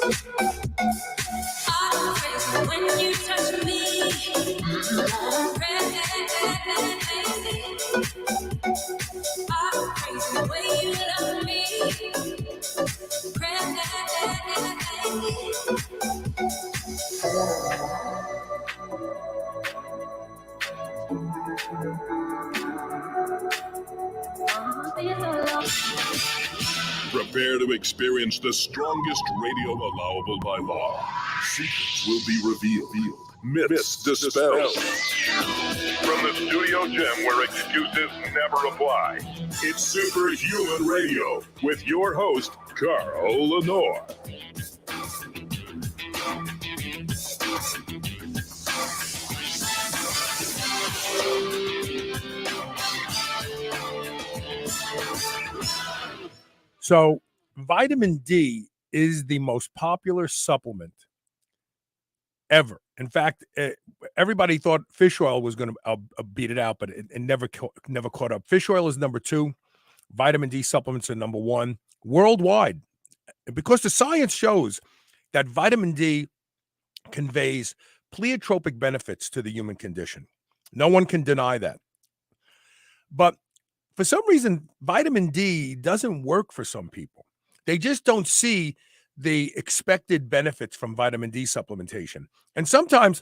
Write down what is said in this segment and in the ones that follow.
I'm crazy when you touch me. I'm crazy. I'm crazy the way you love me. Crazy. Prepare to experience the strongest radio allowable by law. Secrets will be revealed. Myths dispelled. From the studio gym where excuses never apply. It's Superhuman Radio with your host, Carl Lenore. So, vitamin D is the most popular supplement ever. In fact, everybody thought fish oil was going to beat it out, but it never caught up. Fish oil is number 2. Vitamin D supplements are number 1 worldwide, because the science shows that vitamin D conveys pleiotropic benefits to the human condition. No one can deny that. But for some reason, vitamin D doesn't work for some people. They just don't see the expected benefits from vitamin D supplementation. And sometimes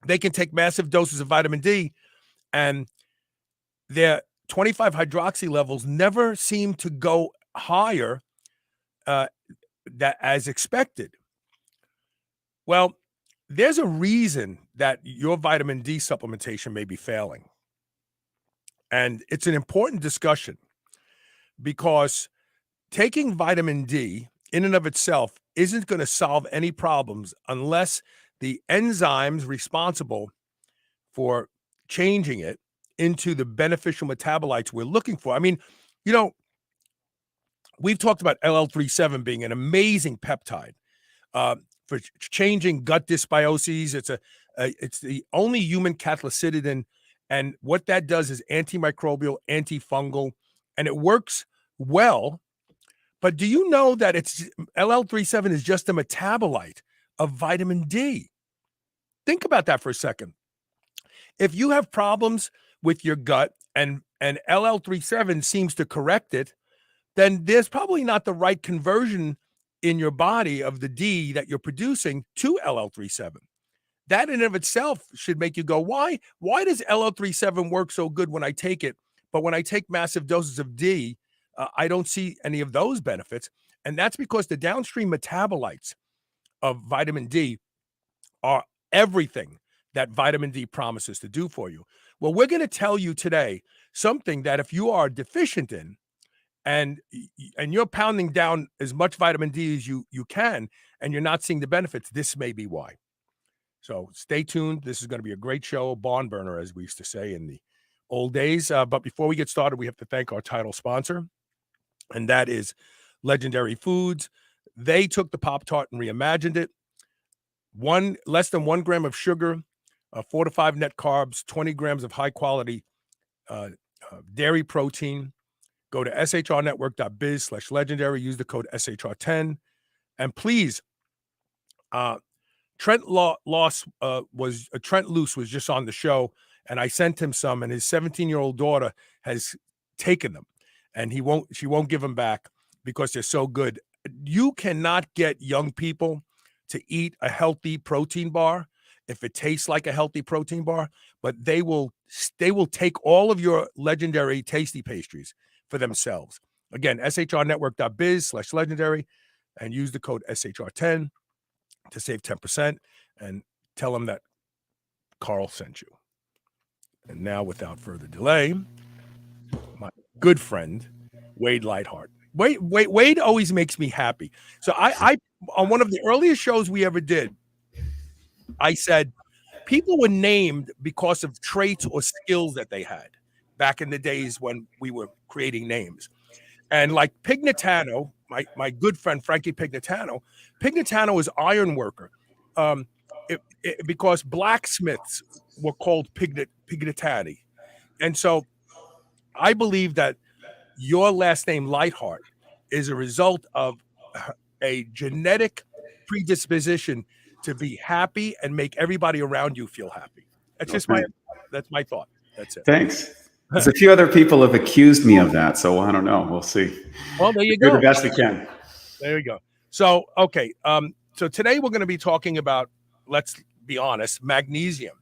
they can take massive doses of vitamin D and their 25 hydroxy levels never seem to go higher that as expected. Well, there's a reason that your vitamin D supplementation may be failing. And it's an important discussion because taking vitamin D in and of itself isn't going to solve any problems unless the enzymes responsible for changing it into the beneficial metabolites we're looking for. I mean, you know, we've talked about LL37 being an amazing peptide for changing gut dysbioses. It's the only human catalycidin. And what that does is antimicrobial, antifungal, and it works well. But do you know that LL37 is just a metabolite of vitamin D? Think about that for a second. If you have problems with your gut and LL37 seems to correct it, then there's probably not the right conversion in your body of the D that you're producing to LL37. That in and of itself should make you go, why does LL37 work so good when I take it, but when I take massive doses of D, I don't see any of those benefits? And that's because the downstream metabolites of vitamin D are everything that vitamin D promises to do for you. Well, we're going to tell you today something that if you are deficient in, and you're pounding down as much vitamin D as you can, and you're not seeing the benefits, this may be why. So stay tuned. This is going to be a great show, barn burner, as we used to say in the old days. But before we get started, we have to thank our title sponsor, and that is Legendary Foods. They took the Pop-Tart and reimagined it. Less than 1 gram of sugar, 4 to 5 net carbs, 20 grams of high-quality dairy protein. Go to shrnetwork.biz/legendary. Use the code SHR10. And please, Trent Luce was just on the show, and I sent him some, and his 17-year-old daughter has taken them, and she won't give them back because they're so good. You cannot get young people to eat a healthy protein bar if it tastes like a healthy protein bar, but they will take all of your legendary tasty pastries for themselves. Again, shrnetwork.biz/legendary, and use the code SHR10 to save 10%, and tell them that Carl sent you. And now, without further delay, my good friend, Wade Lightheart. Wade always makes me happy. So I on one of the earliest shows we ever did, I said people were named because of traits or skills that they had back in the days when we were creating names. And like Pignatano, my good friend Frankie Pignatano is iron worker, because blacksmiths were called Pignatani. And so I believe that your last name, Lightheart, is a result of a genetic predisposition to be happy and make everybody around you feel happy. That's just that's my thought. That's it. Thanks. There's a few other people have accused me of that, so I don't know. We'll see. Well, there you Do go. the best we can. There you go. So, okay. So today we're going to be talking about, let's be honest, magnesium.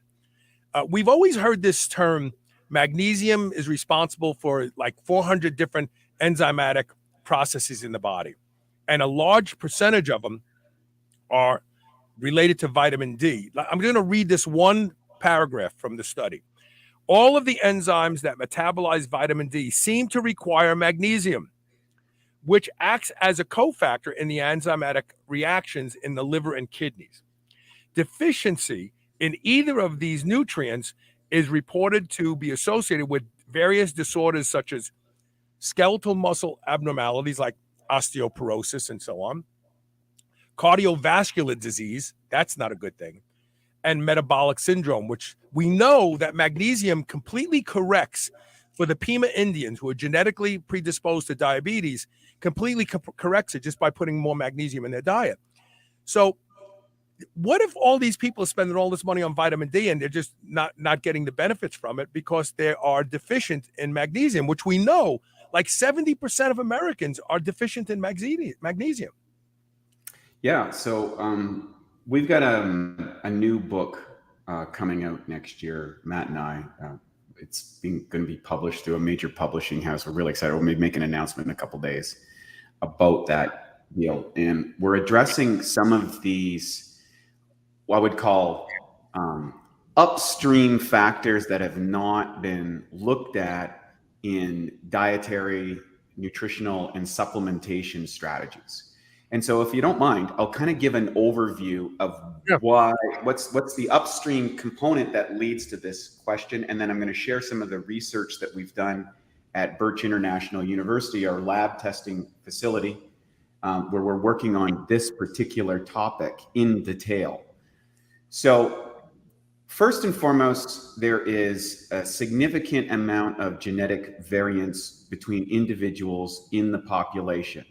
We've always heard this term. Magnesium is responsible for like 400 different enzymatic processes in the body, and a large percentage of them are related to vitamin D. I'm going to read this one paragraph from the study. All of the enzymes that metabolize vitamin D seem to require magnesium, which acts as a cofactor in the enzymatic reactions in the liver and kidneys. Deficiency in either of these nutrients is reported to be associated with various disorders such as skeletal muscle abnormalities like osteoporosis and so on, cardiovascular disease, that's not a good thing, and metabolic syndrome, which we know that magnesium completely corrects for the Pima Indians who are genetically predisposed to diabetes, completely corrects it just by putting more magnesium in their diet. So what if all these people are spending all this money on vitamin D and they're just not getting the benefits from it because they are deficient in magnesium, which we know like 70% of Americans are deficient in magnesium. Yeah, so we've got a new book coming out next year, Matt and I. It's going to be published through a major publishing house. We're really excited. We'll make an announcement in a couple of days about that deal. And we're addressing some of these, what I would call upstream factors that have not been looked at in dietary, nutritional, and supplementation strategies. And so if you don't mind, I'll kind of give an overview of what's the upstream component that leads to this question. And then I'm going to share some of the research that we've done at Birch International University, our lab testing facility, where we're working on this particular topic in detail. So first and foremost, there is a significant amount of genetic variance between individuals in the population.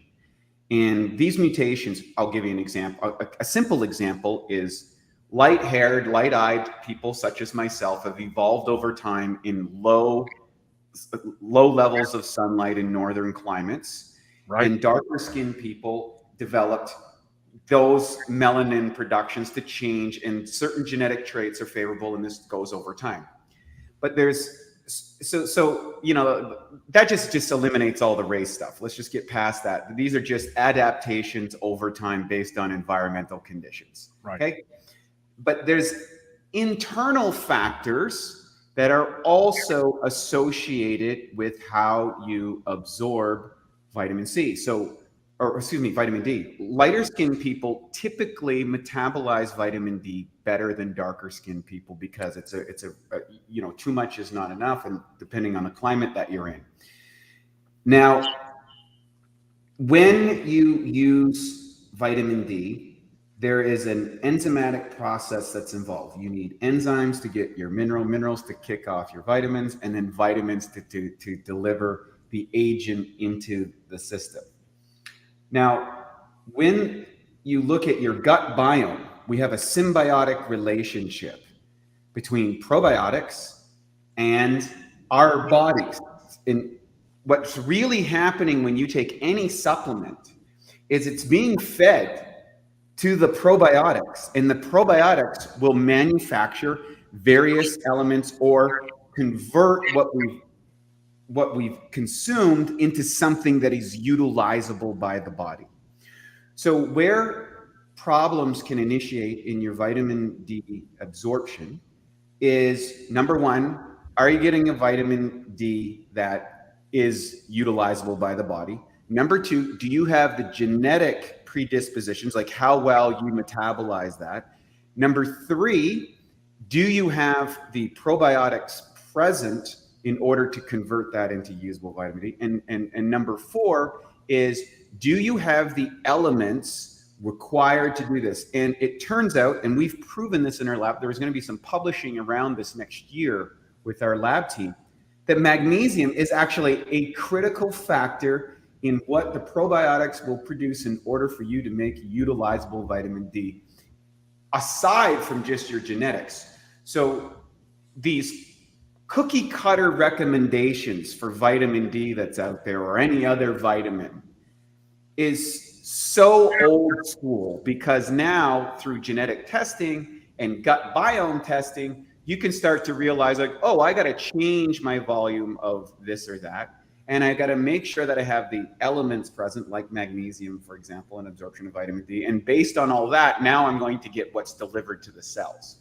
And these mutations, I'll give you an example. A simple example is light-haired, light-eyed people such as myself have evolved over time in low levels of sunlight in northern climates. Right. And darker skinned people developed those melanin productions to change, and certain genetic traits are favorable, and this goes over time. But there's so you know, that just eliminates all the race stuff. Let's just get past that. These are just adaptations over time based on environmental conditions. Right. Okay. But there's internal factors that are also associated with how you absorb vitamin C. Vitamin D. Lighter skinned people typically metabolize vitamin D better than darker skinned people because it's a too much is not enough, and depending on the climate that you're in. Now, when you use vitamin D, there is an enzymatic process that's involved. You need enzymes to get your minerals to kick off your vitamins, and then vitamins to deliver the agent into the system. Now, when you look at your gut biome, we have a symbiotic relationship between probiotics and our bodies. And what's really happening when you take any supplement is it's being fed to the probiotics, and the probiotics will manufacture various elements or convert what we've consumed into something that is utilizable by the body. So where problems can initiate in your vitamin D absorption is, number one, are you getting a vitamin D that is utilizable by the body? Number two, do you have the genetic predispositions, like how well you metabolize that? Number three, do you have the probiotics present in order to convert that into usable vitamin D? And number four is, do you have the elements required to do this? And it turns out, and we've proven this in our lab, there was going to be some publishing around this next year with our lab team, that magnesium is actually a critical factor in what the probiotics will produce in order for you to make utilizable vitamin D, aside from just your genetics. So these cookie cutter recommendations for vitamin D that's out there, or any other vitamin, is so old school, because now through genetic testing and gut biome testing, you can start to realize, like, oh, I got to change my volume of this or that. And I got to make sure that I have the elements present, like magnesium, for example, and absorption of vitamin D. And based on all that, now I'm going to get what's delivered to the cells.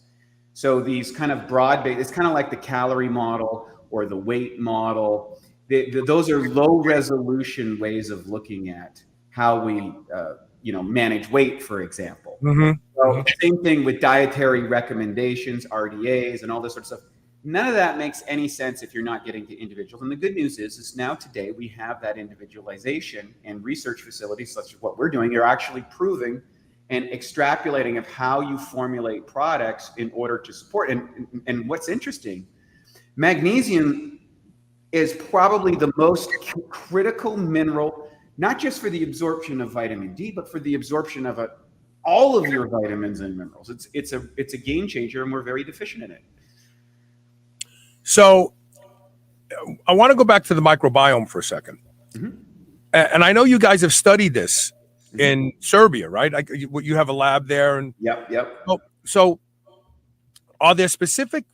So these kind of broad-based, it's kind of like the calorie model or the weight model. Those are low-resolution ways of looking at how we, manage weight, for example. So same thing with dietary recommendations, RDAs, and all this sort of stuff. None of that makes any sense if you're not getting to individuals. And the good news is now today we have that individualization, and research facilities such as what we're doing are actually proving and extrapolating of how you formulate products in order to support. And what's interesting, magnesium is probably the most critical mineral, not just for the absorption of vitamin D, but for the absorption of all of your vitamins and minerals. It's a game changer, and we're very deficient in it. So I want to go back to the microbiome for a second. And I know you guys have studied this in Serbia, right? You have a lab there. And Yep. So are there specific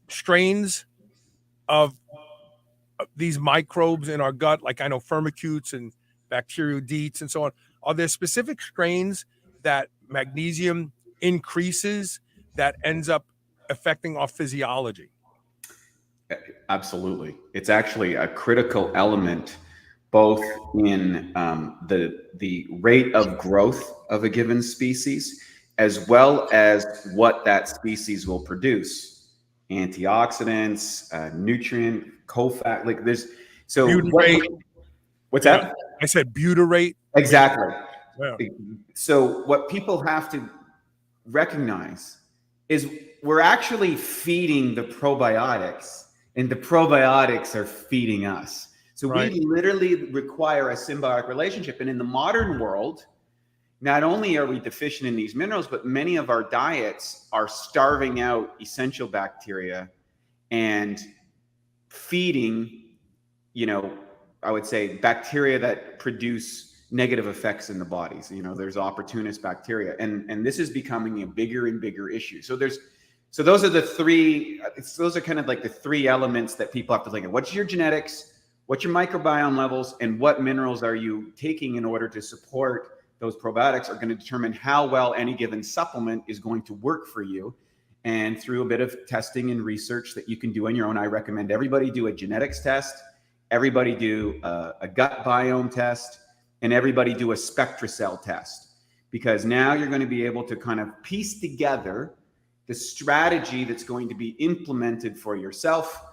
strains of these microbes in our gut? Like I know firmicutes and bacteroidetes and so on. Are there specific strains that magnesium increases that ends up affecting our physiology? Absolutely. It's actually a critical element, both in the rate of growth of a given species, as well as what that species will produce. Antioxidants, nutrient, cofactor, like there's, so what's that? I said butyrate. Exactly. Yeah. So what people have to recognize is we're actually feeding the probiotics, and the probiotics are feeding us. So we literally require a symbiotic relationship. And in the modern world, not only are we deficient in these minerals, but many of our diets are starving out essential bacteria and feeding, I would say, bacteria that produce negative effects in the bodies. There's opportunist bacteria, and this is becoming a bigger and bigger issue. So those are the three. Those are kind of like the three elements that people have to think of. What's your genetics? What's your microbiome levels? And what minerals are you taking in order to support those probiotics are going to determine how well any given supplement is going to work for you. And through a bit of testing and research that you can do on your own, I recommend everybody do a genetics test, everybody do a gut biome test, and everybody do a SpectraCell test, because now you're going to be able to kind of piece together the strategy that's going to be implemented for yourself,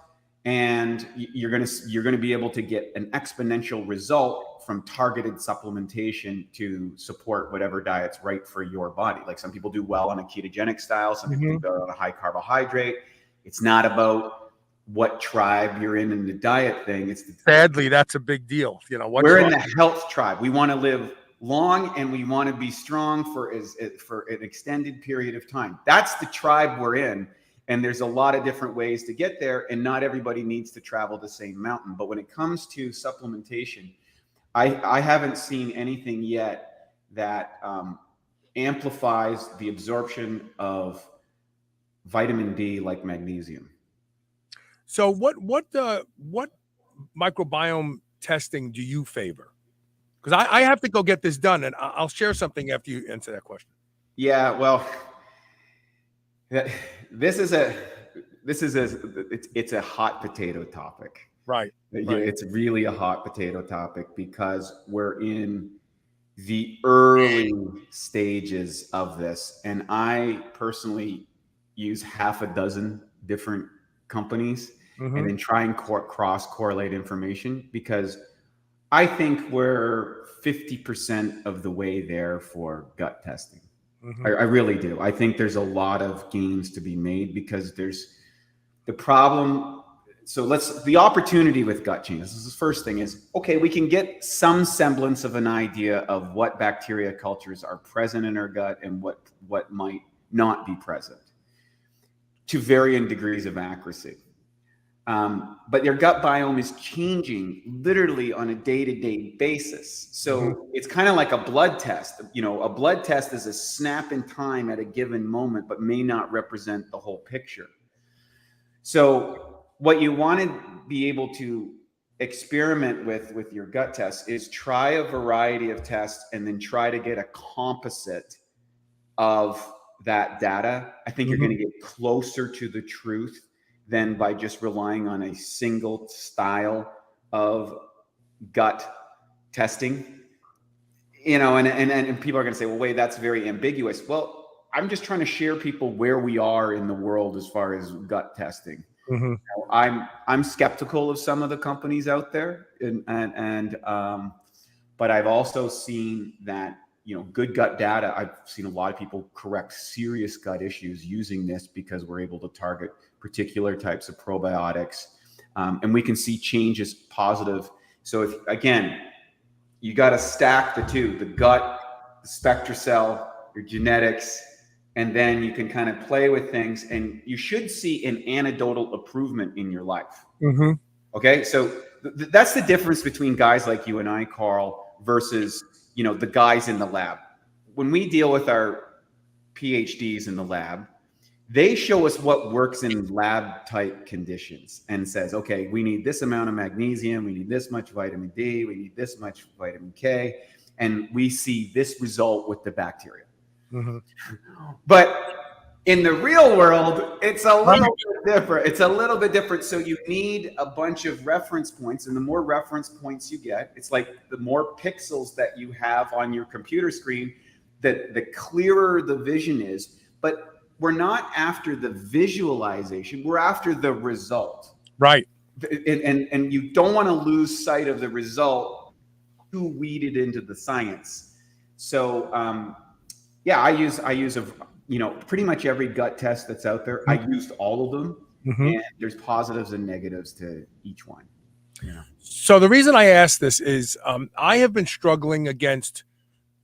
and you're going to be able to get an exponential result from targeted supplementation to support whatever diet's right for your body. Like some people do well on a ketogenic style, some people do on a high carbohydrate. It's not about what tribe you're in the diet thing. Sadly, that's a big deal. We're in the health tribe. We want to live long, and we want to be strong for an extended period of time. That's the tribe we're in. And there's a lot of different ways to get there, and not everybody needs to travel the same mountain. But when it comes to supplementation, I haven't seen anything yet that amplifies the absorption of vitamin D like magnesium. So what microbiome testing do you favor? Because I have to go get this done, and I'll share something after you answer that question. Yeah, well, it's a hot potato topic. Right. It's really a hot potato topic because we're in the early stages of this. And I personally use half a dozen different companies and then try and cross correlate information, because I think we're 50% of the way there for gut testing. I really do. I think there's a lot of gains to be made, because there's the problem So the opportunity with gut changes, this is the first thing, is, okay, we can get some semblance of an idea of what bacteria cultures are present in our gut and what might not be present to varying degrees of accuracy. But your gut biome is changing literally on a day-to-day basis. So it's kind of like a blood test. A blood test is a snap in time at a given moment, but may not represent the whole picture. So what you want to be able to experiment with your gut test is try a variety of tests and then try to get a composite of that data. I think you're going to get closer to the truth than by just relying on a single style of gut testing. And people are going to say, well, wait, that's very ambiguous. Well, I'm just trying to share people where we are in the world as far as gut testing. I'm skeptical of some of the companies out there, but I've also seen that good gut data. I've seen a lot of people correct serious gut issues using this because we're able to target particular types of probiotics, and we can see changes positive. So again, you got to stack the two: the gut, the SpectraCell, your genetics. And then you can kind of play with things, and you should see an anecdotal improvement in your life. Okay, so that's the difference between guys like you and I, Carl, versus the guys in the lab. When we deal with our PhDs in the lab, they show us what works in lab type conditions and says, okay, we need this amount of magnesium, we need this much vitamin D, we need this much vitamin K, and we see this result with the bacteria. But in the real world, it's a little bit different. It's a little bit different. So you need a bunch of reference points, and the more reference points you get, it's like the more pixels that you have on your computer screen, the clearer the vision is. But we're not after the visualization, we're after the result. Right. And you don't want to lose sight of the result too weeded into the science. So I use pretty much every gut test that's out there. I used all of them, and there's positives and negatives to each one. So the reason I ask this is I have been struggling against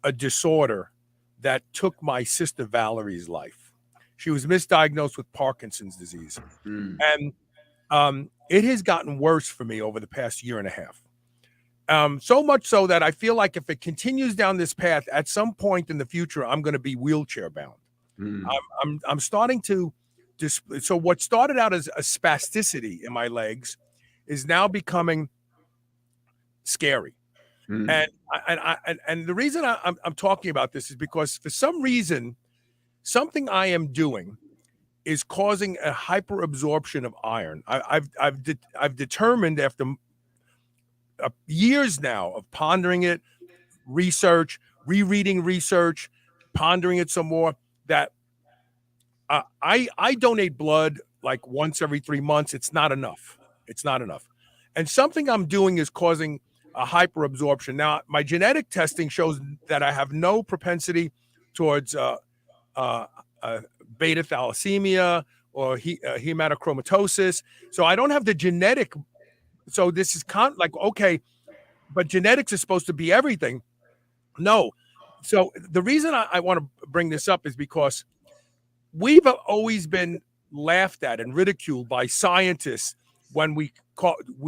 a disorder that took my sister Valerie's life. She was misdiagnosed with Parkinson's disease, and it has gotten worse for me over the past year and a half. So much so that I feel like if it continues down this path, at some point in the future, I'm going to be wheelchair bound. I'm starting to so what started out as a spasticity in my legs is now becoming scary. And the reason I'm talking about this is because for some reason, something I am doing is causing a hyperabsorption of iron. I've determined after years now of pondering it, research, rereading research, pondering it some more, that I donate blood like once every 3 months. It's not enough. And something I'm doing is causing a hyperabsorption. Now, my genetic testing shows that I have no propensity towards beta thalassemia or hematochromatosis. So I don't have the genetic. So this is okay, but genetics is supposed to be everything. No. So the reason I want to bring this up is because we've always been laughed at and ridiculed by scientists when we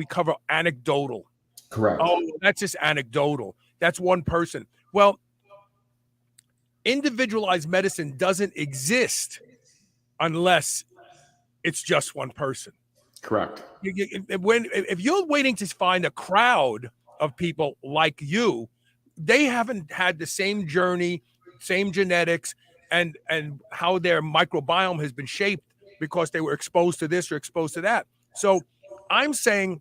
cover anecdotal. Correct. Oh, that's just anecdotal. That's one person. Well, individualized medicine doesn't exist unless it's just one person. Correct. If you're waiting to find a crowd of people like you, they haven't had the same journey, same genetics, and how their microbiome has been shaped because they were exposed to this or exposed to that. So I'm saying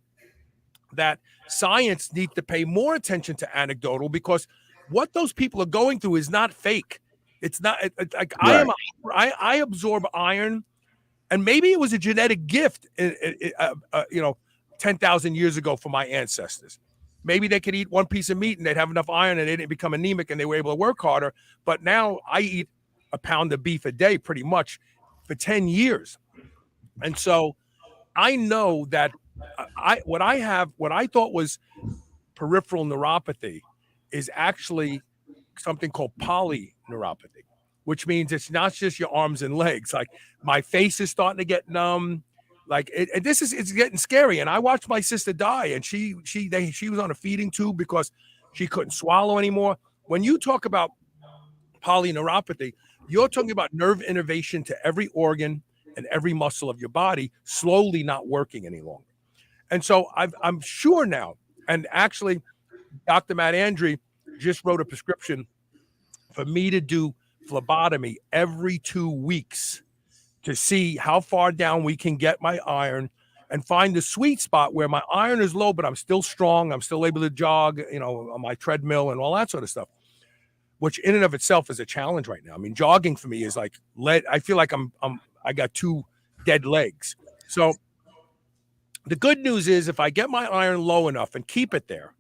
that science needs to pay more attention to anecdotal, because what those people are going through is not fake. It's not like right. I absorb iron. And maybe it was a genetic gift, 10,000 years ago for my ancestors. Maybe they could eat one piece of meat and they'd have enough iron and they didn't become anemic and they were able to work harder. But now I eat a pound of beef a day pretty much for 10 years. And so I know that what I thought was peripheral neuropathy is actually something called polyneuropathy, which means it's not just your arms and legs. Like my face is starting to get numb. Like it's getting scary. And I watched my sister die, and she was on a feeding tube because she couldn't swallow anymore. When you talk about polyneuropathy, you're talking about nerve innervation to every organ and every muscle of your body slowly not working any longer. And so I'm sure now, and actually, Dr. Matt Andre just wrote a prescription for me to do phlebotomy every 2 weeks to see how far down we can get my iron and find the sweet spot where my iron is low, but I'm still strong. I'm still able to jog, on my treadmill and all that sort of stuff, which in and of itself is a challenge right now. I mean, jogging for me is like I feel like I got 2 dead legs. So the good news is if I get my iron low enough and keep it there,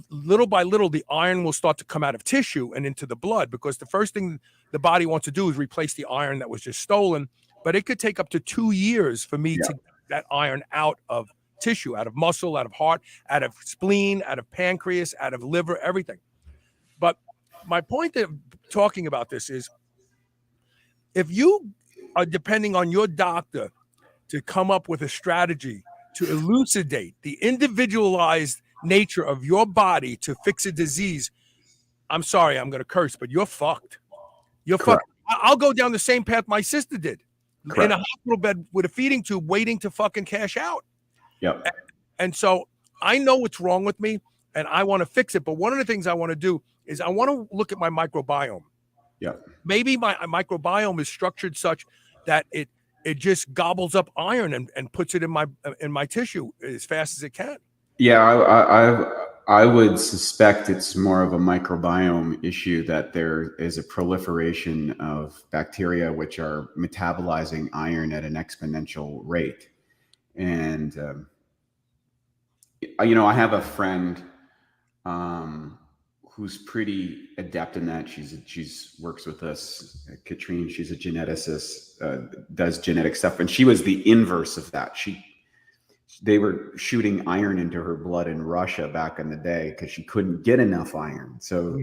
little by little, the iron will start to come out of tissue and into the blood, because the first thing the body wants to do is replace the iron that was just stolen. But it could take up to 2 years for me to get that iron out of tissue, out of muscle, out of heart, out of spleen, out of pancreas, out of liver, everything. But my point of talking about this is if you are depending on your doctor to come up with a strategy to elucidate the individualized nature of your body to fix a disease, I'm sorry, I'm going to curse, but you're fucked. You're Correct. fucked. I'll go down the same path my sister did. Correct. In a hospital bed with a feeding tube waiting to fucking cash out. Yep. And so I know what's wrong with me and I want to fix it. But one of the things I want to do is I want to look at my microbiome. Yep. Maybe my microbiome is structured such that it just gobbles up iron and puts it in my tissue as fast as it can. Yeah, I would suspect it's more of a microbiome issue, that there is a proliferation of bacteria which are metabolizing iron at an exponential rate. And, I have a friend who's pretty adept in that. She's works with us, Katrine. She's a geneticist, does genetic stuff. And she was the inverse of that. They were shooting iron into her blood in Russia back in the day because she couldn't get enough iron. So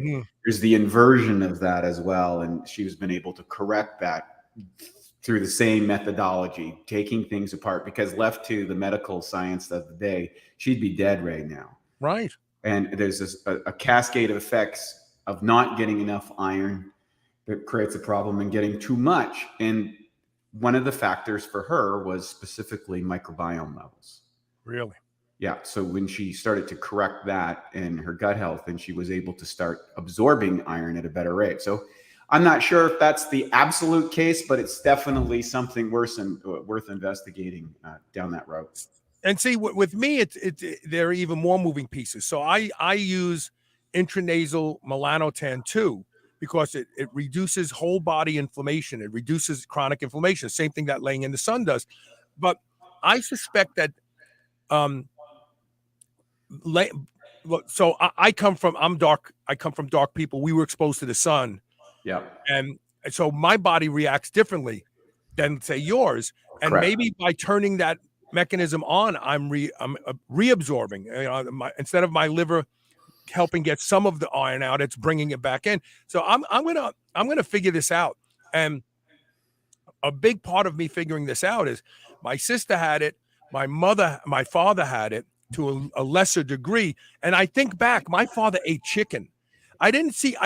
there's the inversion of that as well. And she's been able to correct that through the same methodology, taking things apart, because left to the medical science of the day, she'd be dead right now. Right. And there's a cascade of effects of not getting enough iron that creates a problem, and getting too much. And one of the factors for her was specifically microbiome levels. Really? Yeah. So when she started to correct that in her gut health, and she was able to start absorbing iron at a better rate. So I'm not sure if that's the absolute case, but it's definitely something worth investigating down that road. And see, with me, there are even more moving pieces. So I use intranasal melanotan 2 because it reduces whole body inflammation. It reduces chronic inflammation. Same thing that laying in the sun does. But I suspect that so I'm dark. I come from dark people. We were exposed to the sun. Yeah. And so my body reacts differently than, say, yours. And Correct. maybe by turning that mechanism on, I'm reabsorbing. Instead of my liver helping get some of the iron out, it's bringing it back in. So I'm gonna figure this out. And a big part of me figuring this out is my sister had it, my father had it to a lesser degree. And I think back, my father ate chicken. I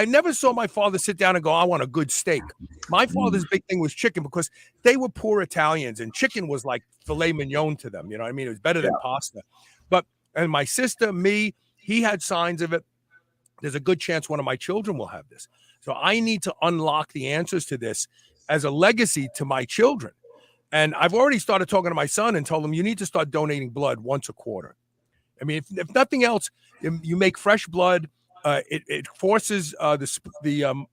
never saw my father sit down and go, I want a good steak. My father's big thing was chicken, because they were poor Italians and chicken was like filet mignon to them. You know what I mean? It was better than pasta. And my sister, me, he had signs of it. There's a good chance one of my children will have this. So I need to unlock the answers to this as a legacy to my children. And I've already started talking to my son and told him, you need to start donating blood once a quarter. I mean, if nothing else, you make fresh blood. It forces the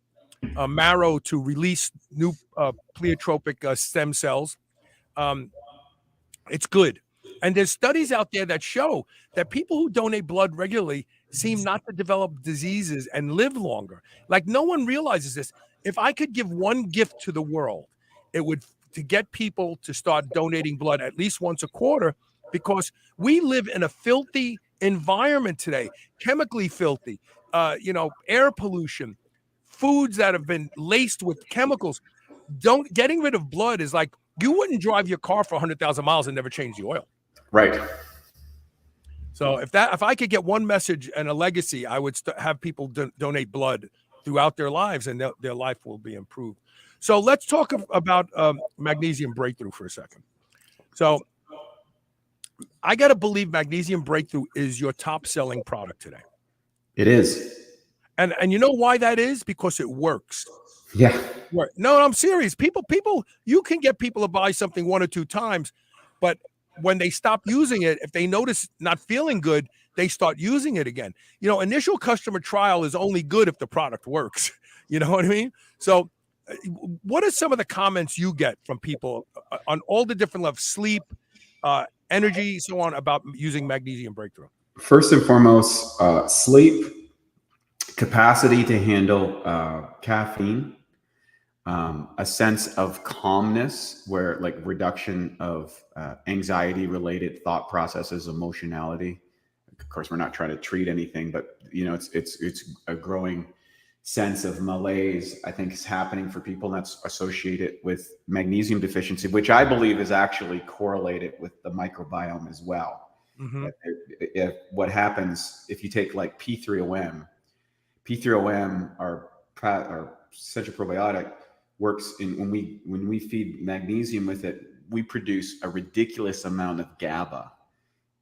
marrow to release new pleiotropic stem cells. It's good. And there's studies out there that show that people who donate blood regularly seem not to develop diseases and live longer. Like, no one realizes this. If I could give one gift to the world, it would to get people to start donating blood at least once a quarter, because we live in a filthy environment today, chemically filthy, air pollution, foods that have been laced with chemicals. Getting rid of blood is like you wouldn't drive your car for 100,000 miles and never change the oil. Right. So if I could get one message and a legacy, I would have people donate blood throughout their lives, and their life will be improved. So let's talk about Magnesium Breakthrough for a second. So I got to believe Magnesium Breakthrough is your top selling product today. It is. And you know why that is? Because it works. Yeah. No, I'm serious. People, you can get people to buy something 1 or 2 times, but when they stop using it, if they notice not feeling good, they start using it again. Initial customer trial is only good if the product works. You know what I mean? So what are some of the comments you get from people on all the different levels, sleep, energy, so on, about using Magnesium Breakthrough? First and foremost, sleep, capacity to handle caffeine, a sense of calmness, where like reduction of anxiety related thought processes, emotionality. Of course, we're not trying to treat anything, but it's a growing sense of malaise, I think, is happening for people, and that's associated with magnesium deficiency, which I believe is actually correlated with the microbiome as well. Mm-hmm. If what happens if you take like P3OM our central probiotic works when we feed magnesium with it, we produce a ridiculous amount of GABA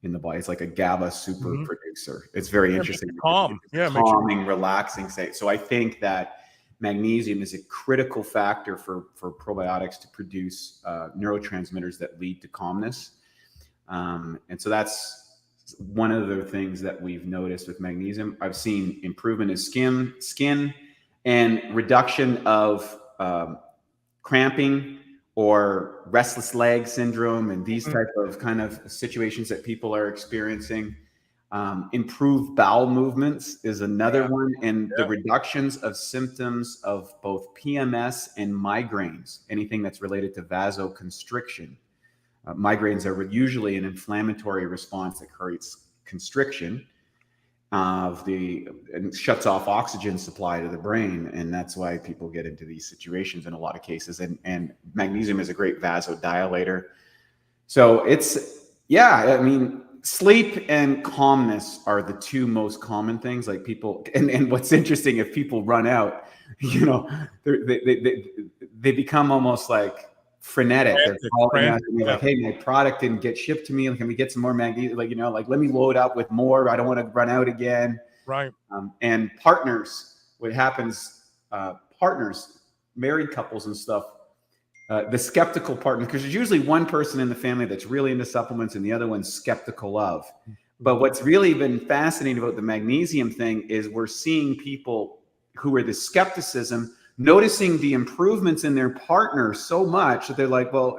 in the body. It's like a GABA super producer. It's very interesting. Calm. Calming, relaxing state. So I think that magnesium is a critical factor for probiotics to produce neurotransmitters that lead to calmness. And so that's one of the things that we've noticed with magnesium. I've seen improvement in skin and reduction of cramping or restless leg syndrome and these type of kind of situations that people are experiencing. Improved bowel movements is another one, and the reductions of symptoms of both PMS and migraines, anything that's related to vasoconstriction. Migraines are usually an inflammatory response that creates constriction and shuts off oxygen supply to the brain, and that's why people get into these situations in a lot of cases. And magnesium is a great vasodilator. So sleep and calmness are the 2 most common things. Like people, and what's interesting, if people run out, they become almost like frenetic. They're calling us and they're like, "Hey, my product didn't get shipped to me. Can we get some more magnesium? Let me load up with more. I don't want to run out again." Right. And partners, what happens? Partners, married couples and stuff. The skeptical partner, because there's usually one person in the family that's really into supplements and the other one's skeptical of. But what's really been fascinating about the magnesium thing is we're seeing people who are the skepticism noticing the improvements in their partner so much that they're like, well,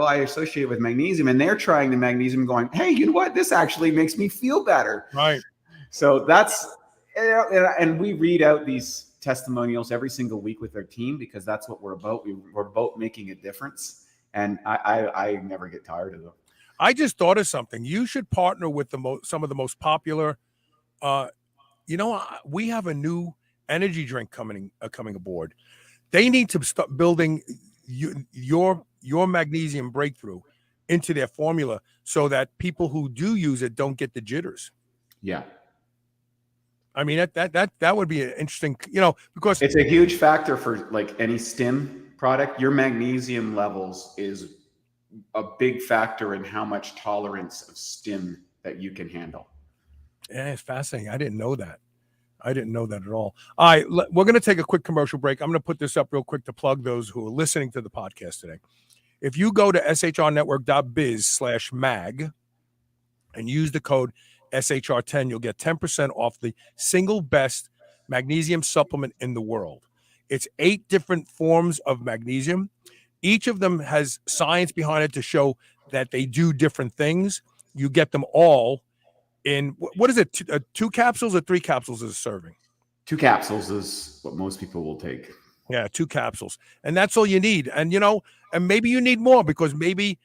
I associate it with magnesium, and they're trying the magnesium going, hey, you know what? This actually makes me feel better. Right. So that's, and we read out these testimonials every single week with our team because that's what we're about. We're about making a difference. And I never get tired of them. I just thought of something. You should partner with some of the most popular, we have a new energy drink coming aboard. They need to start building your Magnesium Breakthrough into their formula so that people who do use it don't get the jitters. Yeah. I mean, that would be an interesting, because it's a huge factor for like any stim product. Your magnesium levels is a big factor in how much tolerance of stim that you can handle. Yeah, it's fascinating. I didn't know that. I didn't know that at all. All right, we're going to take a quick commercial break. I'm going to put this up real quick to plug those who are listening to the podcast today. If you go to shrnetwork.biz/mag and use the code SHR10, you'll get 10% off the single best magnesium supplement in the world. It's 8 different forms of magnesium. Each of them has science behind it to show that they do different things. You get them all in, what is it, 2 capsules or 3 capsules is a serving? 2 capsules is what most people will take. Yeah, 2 capsules. And that's all you need. And, and maybe you need more because maybe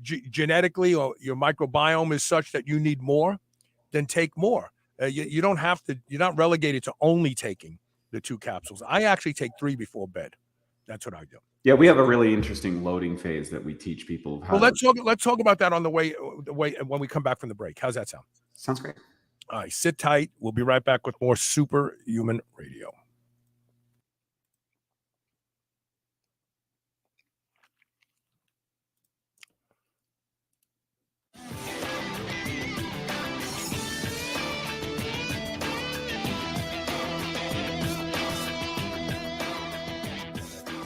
genetically or your microbiome is such that you need more, then take more. You don't have to. You're not relegated to only taking the 2 capsules. I actually take 3 before bed. That's what I do. Yeah, we have a really interesting loading phase that we teach people how. Well, let's talk about that on the way when we come back from the break. How's that sound? Sounds great. All right, sit tight. We'll be right back with more Superhuman Radio.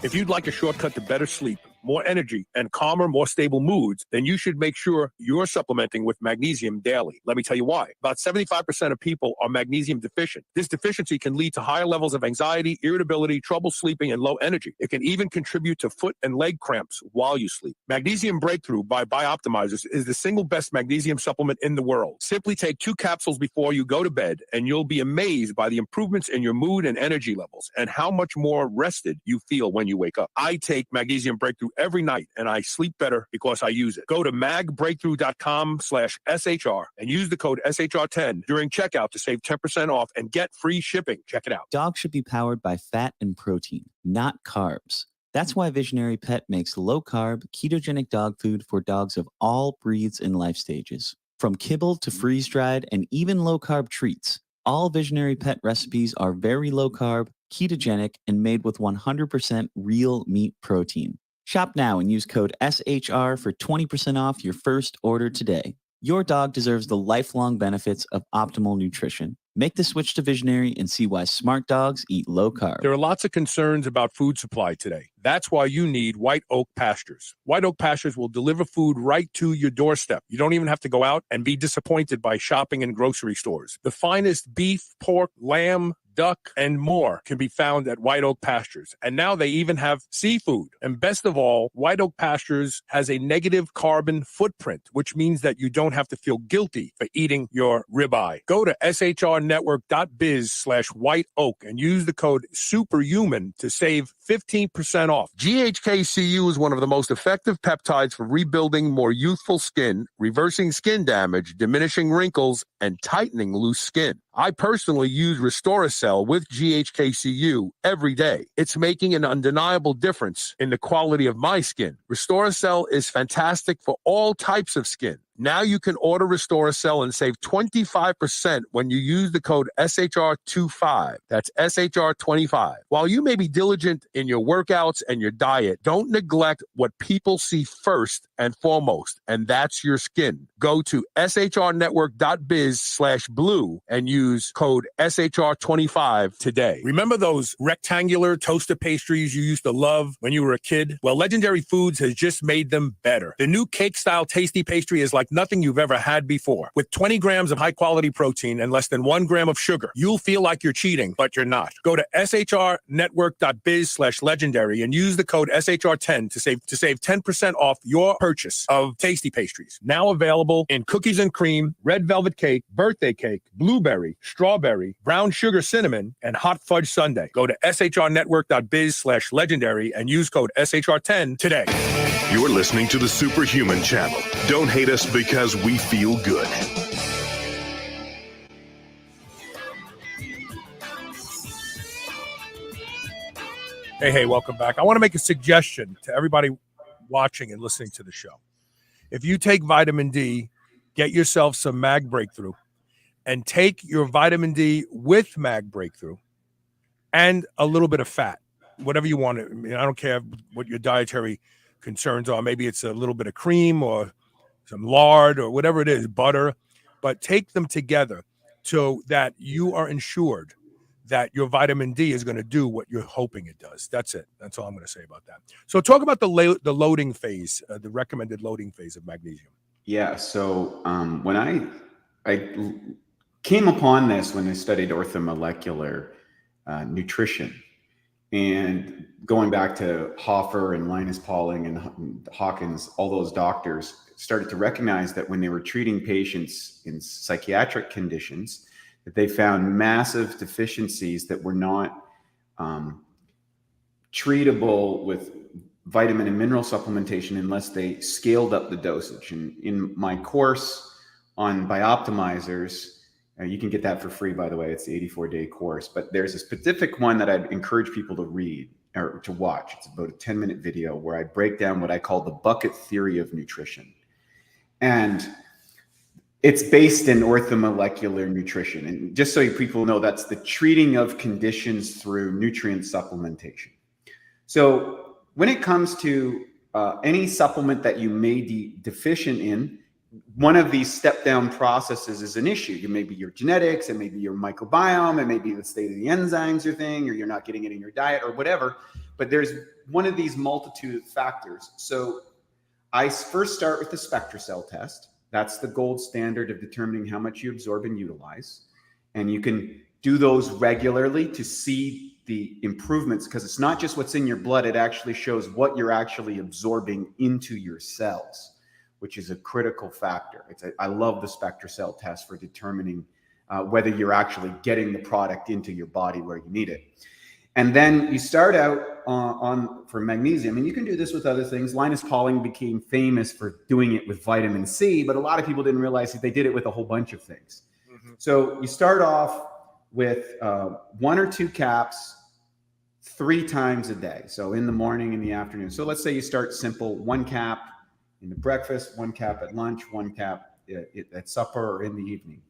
If you'd like a shortcut to better sleep, more energy, and calmer, more stable moods, then you should make sure you're supplementing with magnesium daily. Let me tell you why. About 75% of people are magnesium deficient. This deficiency can lead to higher levels of anxiety, irritability, trouble sleeping, and low energy. It can even contribute to foot and leg cramps while you sleep. Magnesium Breakthrough by Bioptimizers is the single best magnesium supplement in the world. Simply take 2 capsules before you go to bed, and you'll be amazed by the improvements in your mood and energy levels and how much more rested you feel when you wake up. I take Magnesium Breakthrough every night, and I sleep better because I use it. Go to magbreakthrough.com/SHR and use the code SHR10 during checkout to save 10% off and get free shipping. Check it out. Dogs should be powered by fat and protein, not carbs. That's why Visionary Pet makes low-carb, ketogenic dog food for dogs of all breeds and life stages. From kibble to freeze-dried and even low-carb treats, all Visionary Pet recipes are very low-carb, ketogenic, and made with 100% real meat protein. Shop now and use code SHR for 20% off your first order today. Your dog deserves the lifelong benefits of optimal nutrition. Make the switch to Visionary and see why smart dogs eat low carb. There are lots of concerns about food supply today. That's why you need White Oak Pastures. White Oak Pastures will deliver food right to your doorstep. You don't even have to go out and be disappointed by shopping in grocery stores. The finest beef, pork, lamb, duck, and more can be found at White Oak Pastures. And now they even have seafood. And best of all, White Oak Pastures has a negative carbon footprint, which means that you don't have to feel guilty for eating your ribeye. Go to shrnetwork.biz/white oak and use the code SUPERHUMAN to save 15% off. GHKCU is one of the most effective peptides for rebuilding more youthful skin, reversing skin damage, diminishing wrinkles, and tightening loose skin. I personally use Restoracell with GHKCU every day. It's making an undeniable difference in the quality of my skin. Restoracell is fantastic for all types of skin. Now you can order Restoracell and save 25% when you use the code SHR25. That's SHR25. While you may be diligent in your workouts and your diet, don't neglect what people see first and foremost, and that's your skin. Go to shrnetwork.biz/blue and use code SHR25 today. Remember those rectangular toaster pastries you used to love when you were a kid? Well, Legendary Foods has just made them better. The new cake-style tasty pastry is like nothing you've ever had before. With 20 grams of high-quality protein and less than 1 gram of sugar, you'll feel like you're cheating, but you're not. Go to shrnetwork.biz/legendary and use the code SHR10 to save 10% off your purchase of tasty pastries. Now available in cookies and cream, red velvet cake, birthday cake, blueberry, strawberry, brown sugar cinnamon, and hot fudge sundae. Go to shrnetwork.biz/legendary and use code SHR10 today. You're listening to the Superhuman Channel. Don't hate us because we feel good. Hey, welcome back. I want to make a suggestion to everybody watching and listening to the show. If you take vitamin D, get yourself some Mag Breakthrough and take your vitamin D with Mag Breakthrough and a little bit of fat, whatever you want. I mean, I don't care what your dietary concerns are. Maybe it's a little bit of cream or some lard or whatever it is, butter, but take them together so that you are ensured that your vitamin D is going to do what you're hoping it does. That's it. That's all I'm going to say about that. So talk about the loading phase, the recommended loading phase of magnesium. Yeah. So when I came upon this when I studied orthomolecular nutrition, and going back to Hoffer and Linus Pauling and Hawkins, all those doctors started to recognize that when they were treating patients in psychiatric conditions, that they found massive deficiencies that were not treatable with vitamin and mineral supplementation unless they scaled up the dosage. And in my course on Bioptimizers, you can get that for free, by the way. It's the 84-day course. But there's a specific one that I'd encourage people to read or to watch. It's about a 10-minute video where I break down what I call the bucket theory of nutrition. And it's based in orthomolecular nutrition. And just so people know, that's the treating of conditions through nutrient supplementation. So when it comes to any supplement that you may be deficient in, one of these step-down processes is an issue. It may be your genetics, it may be your microbiome, it may be the state of the enzymes you're thing, or you're not getting it in your diet or whatever. But there's one of these multitude of factors. So I first start with the SpectraCell test. That's the gold standard of determining how much you absorb and utilize. And you can do those regularly to see the improvements, because it's not just what's in your blood, it actually shows what you're actually absorbing into your cells, which is a critical factor. I love the SpectraCell test for determining whether you're actually getting the product into your body where you need it. And then you start out for magnesium, and you can do this with other things. Linus Pauling became famous for doing it with vitamin C, but a lot of people didn't realize that they did it with a whole bunch of things. Mm-hmm. So you start off with 1 or 2 caps 3 times a day. So in the morning, in the afternoon. So let's say you start simple, 1 cap in the breakfast, 1 cap at lunch, 1 cap at supper or in the evening.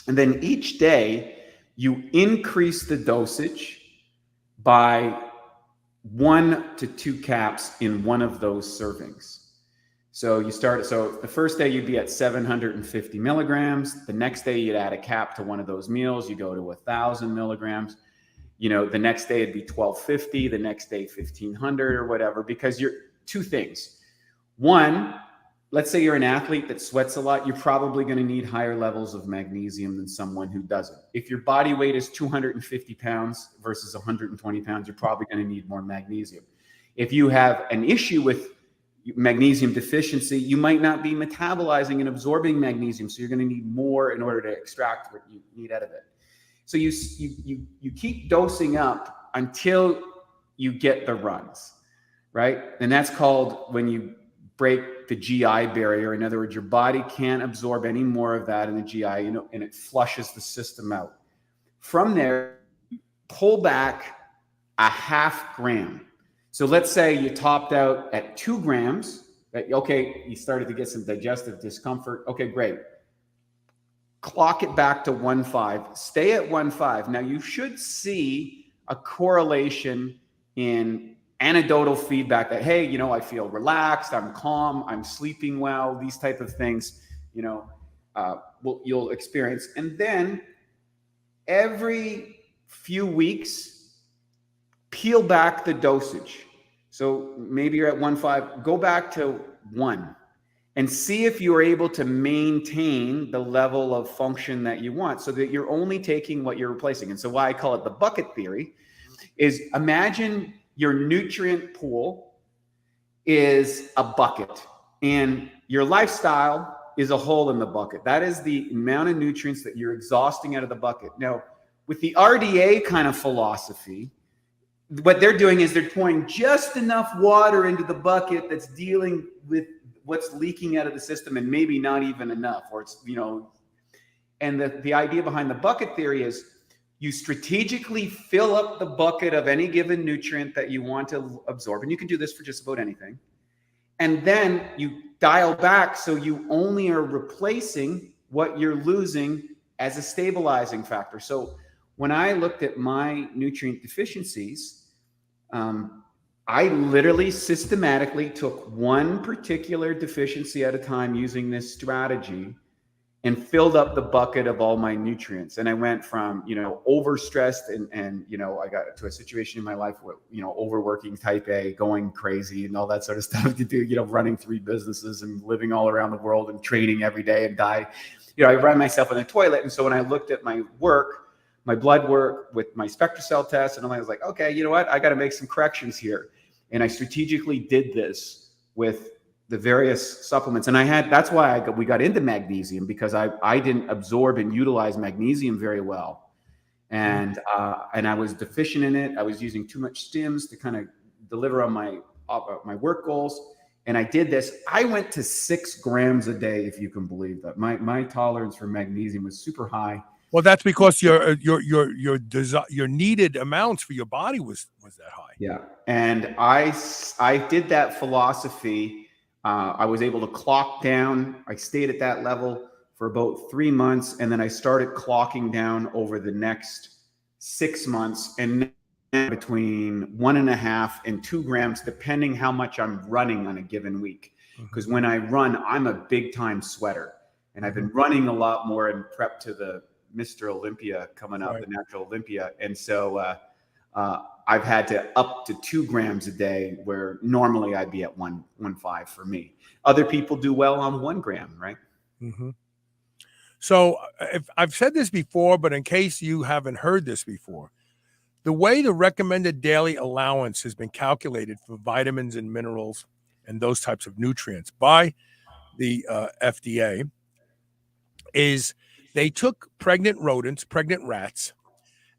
And then each day you increase the dosage by 1 to 2 caps in one of those servings. So you start, so the first day you'd be at 750 milligrams. The next day you'd add a cap to one of those meals. You go to 1,000 milligrams. You know, the next day it'd be 1,250, the next day 1,500 or whatever, because you're 2 things. One, let's say you're an athlete that sweats a lot, you're probably going to need higher levels of magnesium than someone who doesn't. If your body weight is 250 pounds versus 120 pounds, you're probably going to need more magnesium. If you have an issue with magnesium deficiency, you might not be metabolizing and absorbing magnesium, so you're going to need more in order to extract what you need out of it. So you keep dosing up until you get the runs, right? And that's called when you break the GI barrier. In other words, your body can't absorb any more of that in the GI, and it flushes the system out. From there, pull back a ½ gram. So let's say you topped out at 2 grams. Okay, you started to get some digestive discomfort. Okay, great. Clock it back to 1.5. Stay at 1.5. Now you should see a correlation in anecdotal feedback that, hey, I feel relaxed, I'm calm, I'm sleeping well, these type of things, you'll experience. And then every few weeks, peel back the dosage. So maybe you're at 1.5, go back to 1 and see if you're able to maintain the level of function that you want, so that you're only taking what you're replacing. And so why I call it the bucket theory is, imagine your nutrient pool is a bucket and your lifestyle is a hole in the bucket. That is the amount of nutrients that you're exhausting out of the bucket. Now, with the RDA kind of philosophy, what they're doing is they're pouring just enough water into the bucket that's dealing with what's leaking out of the system, and maybe not even enough, or it's, and the idea behind the bucket theory is you strategically fill up the bucket of any given nutrient that you want to absorb. And you can do this for just about anything. And then you dial back so you only are replacing what you're losing as a stabilizing factor. So when I looked at my nutrient deficiencies, I literally systematically took one particular deficiency at a time using this strategy and filled up the bucket of all my nutrients. And I went from, overstressed and I got to a situation in my life where, overworking, type A, going crazy and all that sort of stuff to do, running 3 businesses and living all around the world and training every day and die. I ran myself in the toilet. And so when I looked at my work, my blood work with my SpectraCell test, and I was like, okay, you know what? I got to make some corrections here. And I strategically did this with the various supplements. And that's why we got into magnesium, because I didn't absorb and utilize magnesium very well. And I was deficient in it. I was using too much stims to kind of deliver on my my work goals. And I did this. I went to 6 grams a day, if you can believe that. My tolerance for magnesium was super high. Well, that's because your needed amounts for your body was that high. Yeah, and I did that philosophy. I was able to clock down. I stayed at that level for about 3 months, and then I started clocking down over the next 6 months, and between 1.5 and 2 grams, depending how much I'm running on a given week. Because when I run, I'm a big time sweater, and I've been running a lot more in prep to the Mr. Olympia coming up, the Natural Olympia, and so I've had to up to 2 grams a day, where normally I'd be at 1.5 for me. Other people do well on 1 gram, right? Mm-hmm. So if I've said this before, but in case you haven't heard this before, the way the recommended daily allowance has been calculated for vitamins and minerals and those types of nutrients by the FDA is they took pregnant rodents, pregnant rats,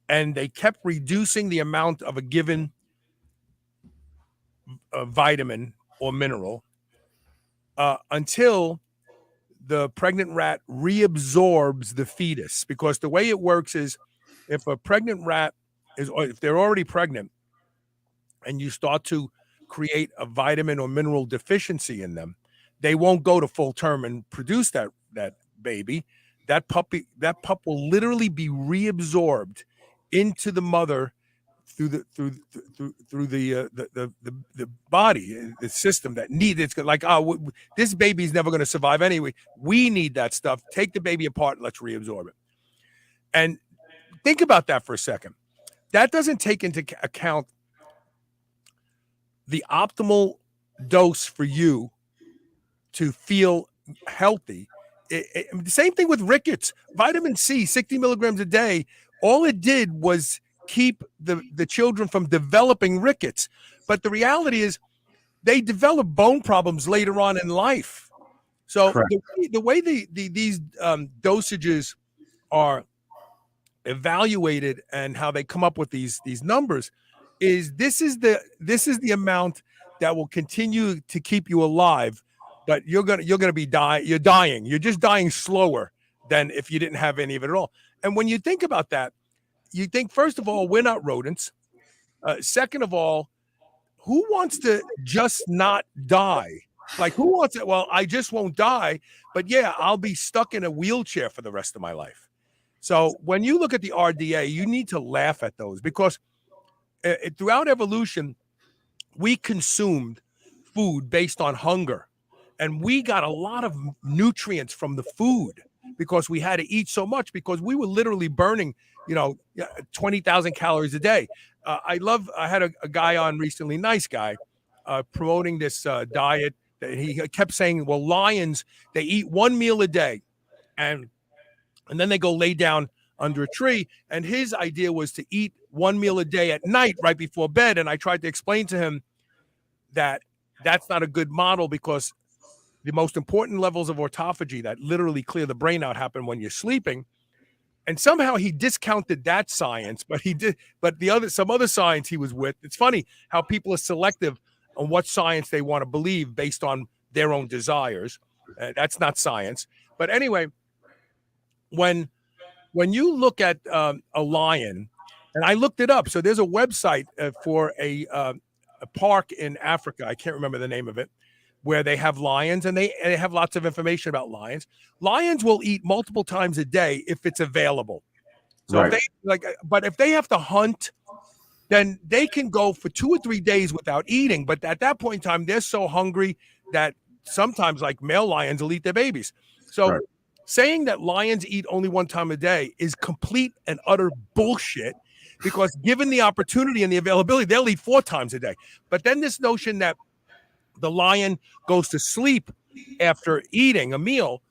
and they kept reducing the amount of a given vitamin or mineral until the pregnant rat reabsorbs the fetus. Because the way it works is if a pregnant rat or if they're already pregnant and you start to create a vitamin or mineral deficiency in them, they won't go to full term and produce that baby. That pup will literally be reabsorbed into the mother through the body, the system that needs it's like, this baby's never going to survive anyway. We need that stuff. Take the baby apart and let's reabsorb it. And think about that for a second. That doesn't take into account the optimal dose for you to feel healthy. The same thing with rickets. Vitamin C, 60 milligrams a day, all it did was keep the children from developing rickets. But the reality is they develop bone problems later on in life. So the way these dosages are evaluated and how they come up with these numbers is this is the amount that will continue to keep you alive, but you're gonna be you're dying. You're just dying slower than if you didn't have any of it at all. And when you think about that, you think, first of all, we're not rodents. Second of all, who wants to just not die? Like, who wants it? Well, I just won't die, but yeah, I'll be stuck in a wheelchair for the rest of my life. So when you look at the RDA, you need to laugh at those because throughout evolution, we consumed food based on hunger. And we got a lot of nutrients from the food because we had to eat so much because we were literally burning, 20,000 calories a day. I had a guy on recently, nice guy, promoting this diet that he kept saying, well, lions, they eat 1 meal a day and then they go lay down under a tree. And his idea was to eat 1 meal a day at night right before bed. And I tried to explain to him that that's not a good model because the most important levels of autophagy that literally clear the brain out happen when you're sleeping. And somehow he discounted that science, but some other science he was with. It's funny how people are selective on what science they want to believe based on their own desires. That's not science. But anyway, when you look at a lion, and I looked it up, so there's a website for a park in Africa. I can't remember the name of it, where they have lions and they have lots of information about lions. Lions will eat multiple times a day if it's available. So but if they have to hunt, then they can go for 2 or 3 days without eating. But at that point in time, they're so hungry that sometimes like male lions will eat their babies. So saying that lions eat only 1 time a day is complete and utter bullshit because given the opportunity and the availability, they'll eat 4 times a day. But then this notion that the lion goes to sleep after eating a meal,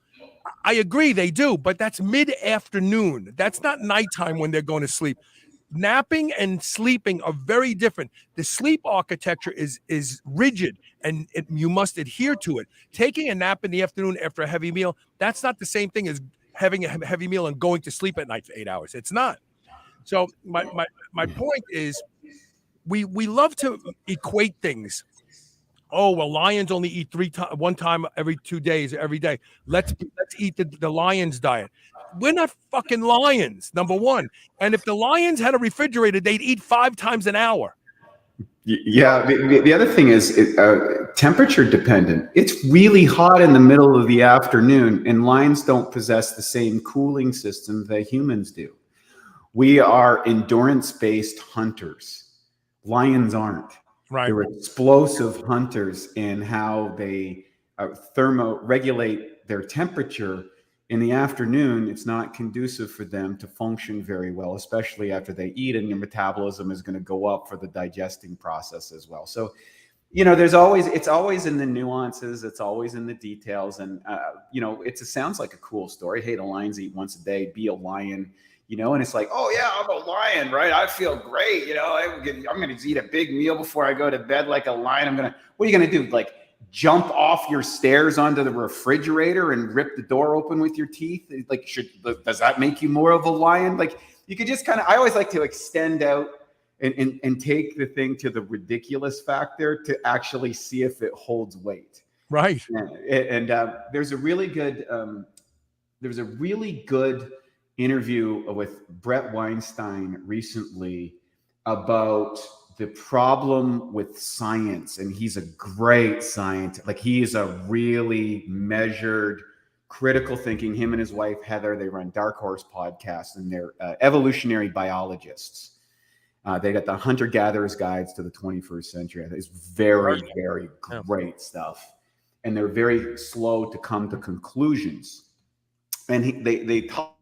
I agree they do, but that's mid-afternoon. That's not nighttime when they're going to sleep. Napping and sleeping are very different. The sleep architecture is rigid, and you must adhere to it. Taking a nap in the afternoon after a heavy meal, that's not the same thing as having a heavy meal and going to sleep at night for 8 hours. It's not. So my point is we love to equate things Oh, well, lions only eat one time every 2 days, every day. Let's eat the lion's diet. We're not fucking lions, number one. And if the lions had a refrigerator, they'd eat 5 times an hour. Yeah. The other thing is temperature dependent. It's really hot in the middle of the afternoon, and lions don't possess the same cooling system that humans do. We are endurance-based hunters. Lions aren't. Right. They're explosive hunters in how they thermoregulate their temperature. In the afternoon, it's not conducive for them to function very well, especially after they eat, and your metabolism is going to go up for the digesting process as well. So, it's always in the nuances. It's always in the details. And, it sounds like a cool story. Hey, the lions eat once a day, be a lion. And it's like, oh yeah, I'm a lion, right? I feel great. I'm going to eat a big meal before I go to bed like a lion. What are you going to do? Like jump off your stairs onto the refrigerator and rip the door open with your teeth? Like, does that make you more of a lion? Like, you could just I always like to extend out and take the thing to the ridiculous factor to actually see if it holds weight. Right. And there's a really good, interview with Brett Weinstein recently about the problem with science. And he's a great scientist. Like, he is a really measured, critical thinking. Him and his wife, Heather, they run Dark Horse podcast, and they're evolutionary biologists. They got the Hunter-Gatherer's Guides to the 21st Century. It's very, very great stuff. And they're very slow to come to conclusions. And they talk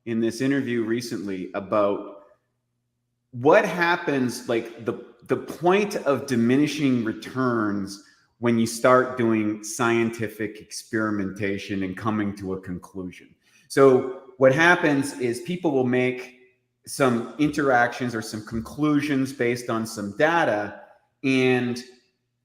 in this interview recently about what happens, like the point of diminishing returns when you start doing scientific experimentation and coming to a conclusion. So what happens is people will make some interactions or some conclusions based on some data, and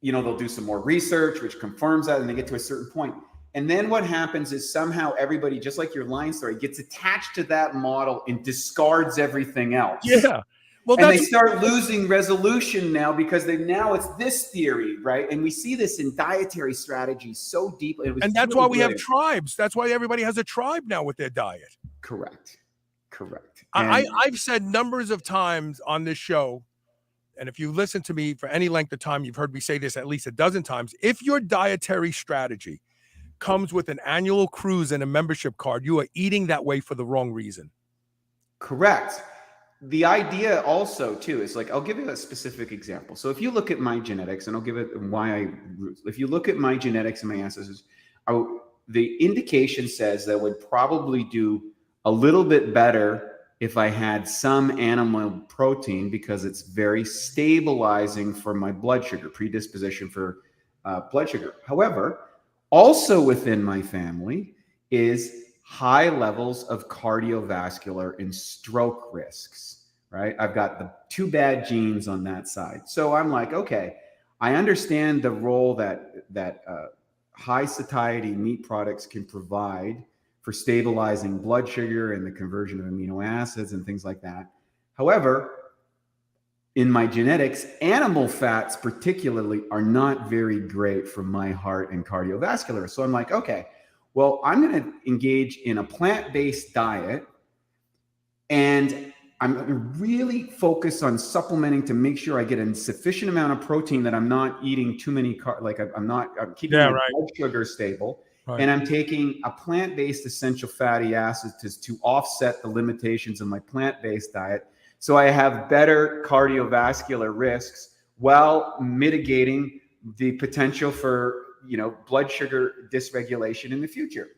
they'll do some more research which confirms that, and they get to a certain point. And then what happens is somehow everybody, just like your lion story, gets attached to that model and discards everything else. Yeah. Well, and they start losing resolution now because now it's this theory, right? And we see this in dietary strategies so deeply. And that's why we have tribes. That's why everybody has a tribe now with their diet. Correct. I've said numbers of times on this show, and if you listen to me for any length of time, you've heard me say this at least a dozen times. If your dietary strategy comes with an annual cruise and a membership card, you are eating that way for the wrong reason. Correct. The idea also too is, like, I'll give you a specific example. So if you look at my genetics, and I'll give it if you look at my genetics and my ancestors, the indication says that I would probably do a little bit better if I had some animal protein, because it's very stabilizing for my blood sugar, predisposition for blood sugar. However, also within my family is high levels of cardiovascular and stroke risks, right? I've got the 2 bad genes on that side. So I'm like, okay, I understand the role that high satiety meat products can provide for stabilizing blood sugar and the conversion of amino acids and things like that. However, in my genetics, animal fats particularly are not very great for my heart and cardiovascular. So I'm like, okay, well, I'm going to engage in a plant-based diet, and I'm going to really focus on supplementing to make sure I get a sufficient amount of protein, that I'm not eating too many I'm keeping my blood sugar stable. Right. And I'm taking a plant-based essential fatty acids to offset the limitations of my plant-based diet. So I have better cardiovascular risks while mitigating the potential for, blood sugar dysregulation in the future.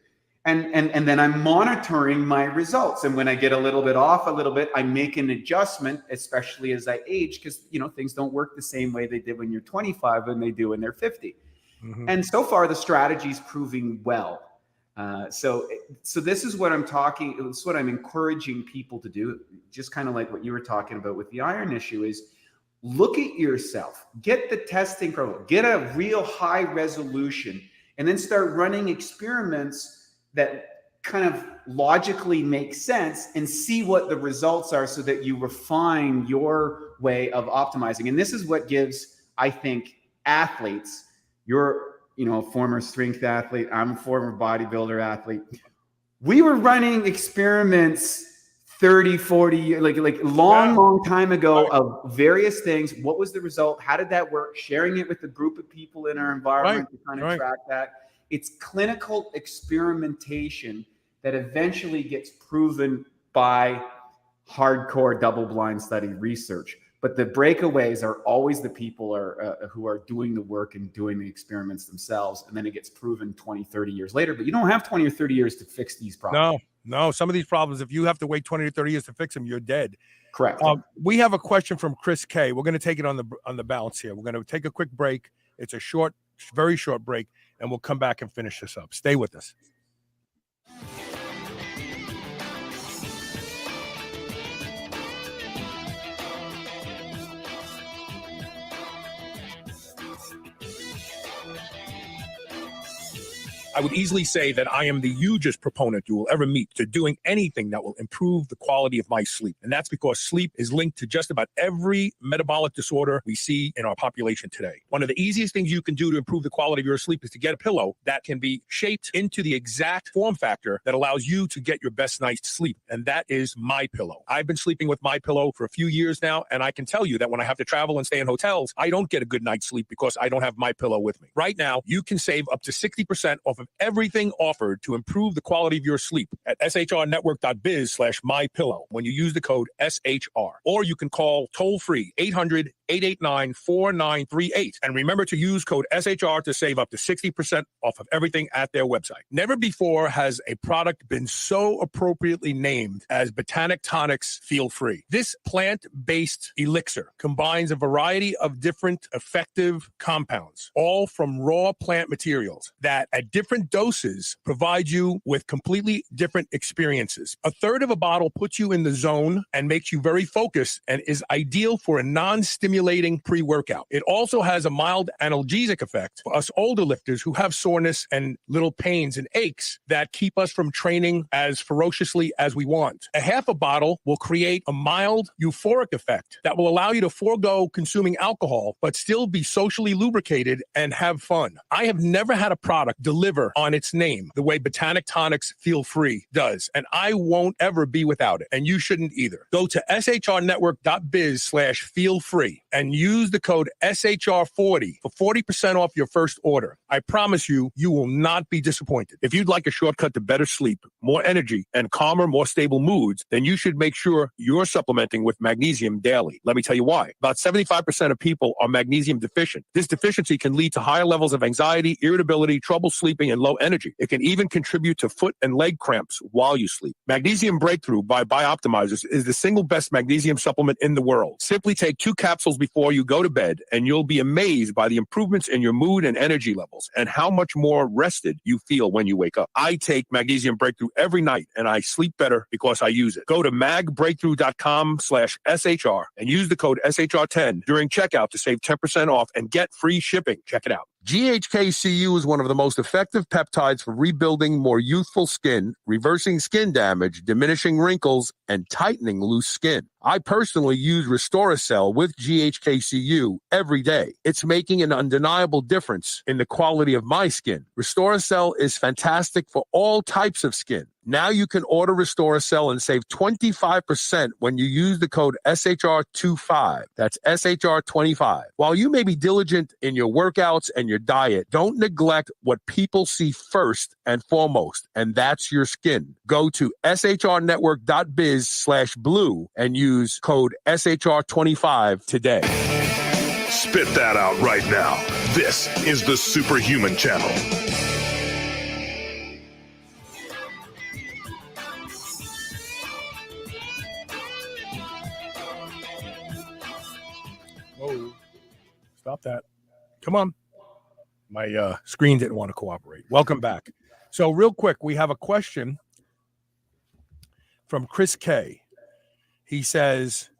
And then I'm monitoring my results. And when I get a little bit off I make an adjustment, especially as I age, because, things don't work the same way they did when you're 25 than they do when they're 50. Mm-hmm. And so far the strategy is proving well. So this is what this is what I'm encouraging people to do, just kind of like what you were talking about with the iron issue, is look at yourself, get the testing program, get a real high resolution, and then start running experiments that kind of logically make sense, and see what the results are so that you refine your way of optimizing. And this is what gives, I think, athletes, you're, a former strength athlete, I'm a former bodybuilder athlete. We were running experiments 30, 40, like long time ago of various things. What was the result? How did that work? Sharing it with a group of people in our environment to kind of track that. It's clinical experimentation that eventually gets proven by hardcore double-blind study research. But the breakaways are always the people who are doing the work and doing the experiments themselves. And then it gets proven 20, 30 years later. But you don't have 20 or 30 years to fix these problems. No. Some of these problems, if you have to wait 20 or 30 years to fix them, you're dead. Correct. We have a question from Chris K. We're going to take it on the bounce here. We're going to take a quick break. It's a short, very short break, and we'll come back and finish this up. Stay with us. I would easily say that I am the hugest proponent you will ever meet to doing anything that will improve the quality of my sleep. And that's because sleep is linked to just about every metabolic disorder we see in our population today. One of the easiest things you can do to improve the quality of your sleep is to get a pillow that can be shaped into the exact form factor that allows you to get your best night's sleep. And that is MyPillow. I've been sleeping with MyPillow for a few years now, and I can tell you that when I have to travel and stay in hotels, I don't get a good night's sleep because I don't have MyPillow with me. Right now, you can save up to 60% off of everything offered to improve the quality of your sleep at shrnetwork.biz/mypillow when you use the code SHR. Or you can call toll-free 800-889-4938. And remember to use code SHR to save up to 60% off of everything at their website. Never before has a product been so appropriately named as Botanic Tonics Feel Free. This plant-based elixir combines a variety of different effective compounds, all from raw plant materials that at different doses provide you with completely different experiences. A third of a bottle puts you in the zone and makes you very focused and is ideal for a non-stimulating pre-workout. It also has a mild analgesic effect for us older lifters who have soreness and little pains and aches that keep us from training as ferociously as we want. A half a bottle will create a mild euphoric effect that will allow you to forego consuming alcohol but still be socially lubricated and have fun. I have never had a product deliver on its name the way Botanic Tonics Feel Free does, and I won't ever be without it, and you shouldn't either. Go to shrnetwork.biz/feel-free and use the code SHR40 for 40% off your first order. I promise you, you will not be disappointed. If you'd like a shortcut to better sleep, more energy, and calmer, more stable moods, then you should make sure you're supplementing with magnesium daily. Let me tell you why. About 75% of people are magnesium deficient. This deficiency can lead to higher levels of anxiety, irritability, trouble sleeping, and low energy. It can even contribute to foot and leg cramps while you sleep. Magnesium Breakthrough by Bioptimizers is the single best magnesium supplement in the world. Simply take 2 capsules before you go to bed, and you'll be amazed by the improvements in your mood and energy levels and how much more rested you feel when you wake up. I take Magnesium Breakthrough every night, and I sleep better because I use it. Go to magbreakthrough.com/SHR and use the code SHR10 during checkout to save 10% off and get free shipping. Check it out. GHKCU is one of the most effective peptides for rebuilding more youthful skin, reversing skin damage, diminishing wrinkles, and tightening loose skin. I personally use Restoracell with GHKCU every day. It's making an undeniable difference in the quality of my skin. Restoracell is fantastic for all types of skin. Now you can order Restoracell and save 25% when you use the code SHR25. That's SHR25. While you may be diligent in your workouts and your diet, don't neglect what people see first and foremost, and that's your skin. Go to shrnetwork.biz/blue and use code SHR25 today. Spit that out right now. This is the Superhuman Channel. Whoa. Stop that. Come on. My screen didn't want to cooperate. Welcome back. So real quick, we have a question from Chris K. He says,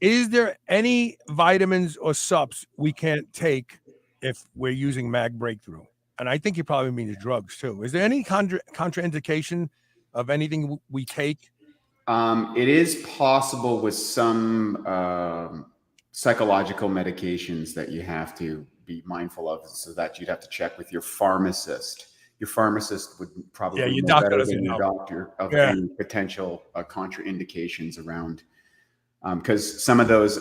is there any vitamins or subs we can't take if we're using Mag Breakthrough? And I think he probably means drugs too. Is there any contraindication of anything we take? It is possible with some psychological medications that you have to be mindful of, so that you'd have to check with your pharmacist. Your pharmacist would probably your know doctor better doesn't than your know. doctor of Yeah. any potential contraindications around, because some of those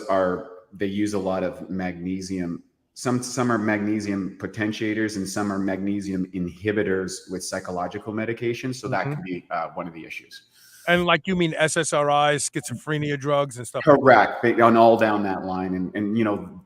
they use a lot of magnesium. Some are magnesium potentiators, and some are magnesium inhibitors with psychological medications. So that could be one of the issues. And like, you mean SSRIs, schizophrenia drugs and stuff Correct. Like on all down that line. And you know,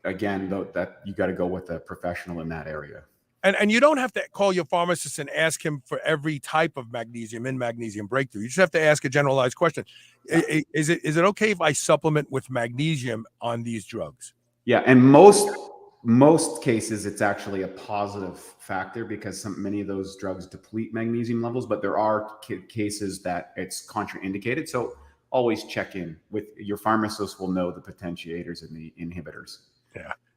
again, though, that you got to go with a professional in that area. And you don't have to call your pharmacist and ask him for every type of magnesium in Magnesium Breakthrough. You just have to ask a generalized question. Is it okay if I supplement with magnesium on these drugs? Yeah, and most cases it's actually a positive factor, because many of those drugs deplete magnesium levels, but there are cases that it's contraindicated. So always check in with your pharmacist. Will know the potentiators and the inhibitors.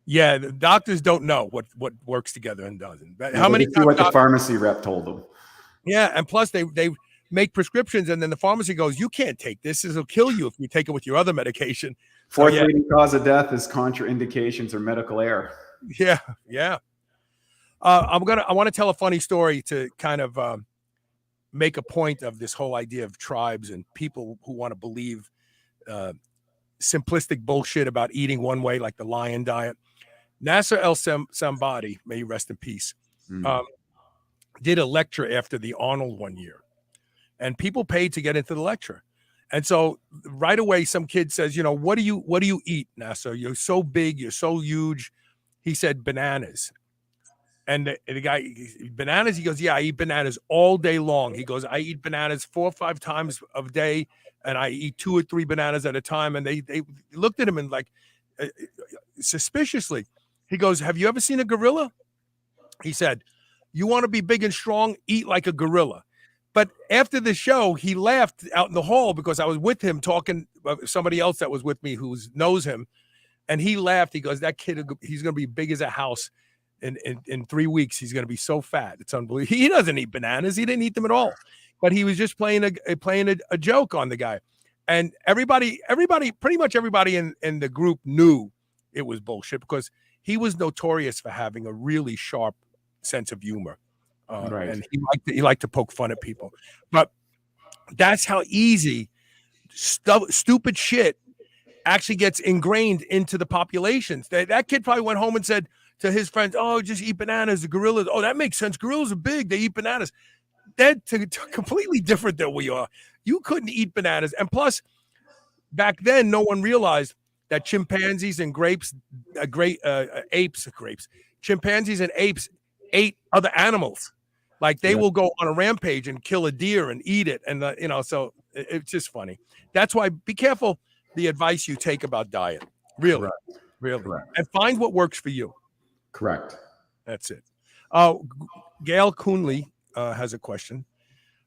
Yeah, the doctors don't know what works together and doesn't. How many see what the pharmacy rep told them? Yeah, and plus they make prescriptions, and then the pharmacy goes, "You can't take this. This will kill you if you take it with your other medication." Fourth leading cause of death is contraindications or medical error. Yeah. I want to tell a funny story to kind of make a point of this whole idea of tribes and people who want to believe simplistic bullshit about eating one way, like the lion diet. Nasser El-Sambadi, may he rest in peace, did a lecture after the Arnold one year, and people paid to get into the lecture. And so right away, some kid says, what do you eat, Nasser? You're so big, you're so huge. He said, bananas. And the guy, bananas, he goes, yeah, I eat bananas all day long. He goes, I eat bananas 4 or 5 times a day, and I eat 2 or 3 bananas at a time. And they looked at him and like suspiciously. He goes, have you ever seen a gorilla? He said, you want to be big and strong, eat like a gorilla. But after the show, he laughed out in the hall because I was with him talking about somebody else that was with me who knows him. And he laughed. He goes, that kid, he's going to be big as a house. In 3 weeks, he's going to be so fat. It's unbelievable. He doesn't eat bananas. He didn't eat them at all. But he was just playing a joke on the guy. And everybody, pretty much everybody in the group knew it was bullshit, because he was notorious for having a really sharp sense of humor. Right. And he liked to poke fun at people. But that's how easy stupid shit actually gets ingrained into the populations. That kid probably went home and said to his friends, oh, just eat bananas. The gorillas. Oh, that makes sense. Gorillas are big. They eat bananas. They're completely different than we are. You couldn't eat bananas. And plus, back then, no one realized that chimpanzees and chimpanzees and apes ate other animals. Like they will go on a rampage and kill a deer and eat it. And, so it's just funny. That's why be careful the advice you take about diet. Really. Correct. Really. Correct. And find what works for you. Correct. That's it. Gail Coonley has a question.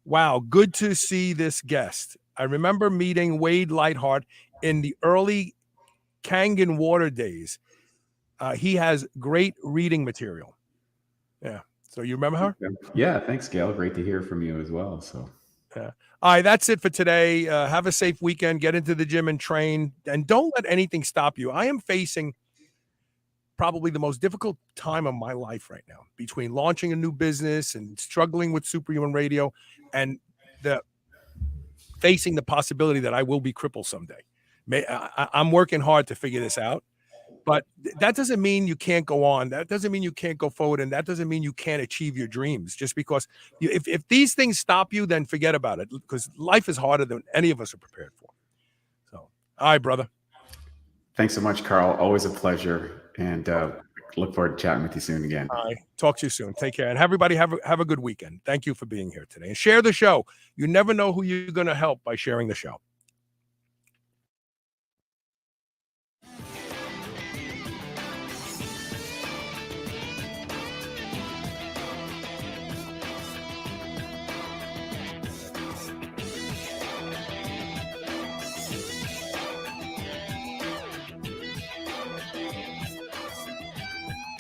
Wow, good to see this guest. I remember meeting Wade Lightheart in the early Kangen Water days. He has great reading material. Yeah. So you remember her? Yeah. Thanks, Gail. Great to hear from you as well. So. Yeah. All right, that's it for today. Have a safe weekend. Get into the gym and train, and don't let anything stop you. I am facing probably the most difficult time of my life right now, between launching a new business and struggling with Superhuman Radio and facing the possibility that I will be crippled someday. I'm working hard to figure this out, but that doesn't mean you can't go on. That doesn't mean you can't go forward, and that doesn't mean you can't achieve your dreams. Just because if these things stop you, then forget about it, because life is harder than any of us are prepared for. So, all right, brother. Thanks so much, Carl. Always a pleasure. And look forward to chatting with you soon again. All right. Talk to you soon. Take care. And everybody have a good weekend. Thank you for being here today. And share the show. You never know who you're going to help by sharing the show.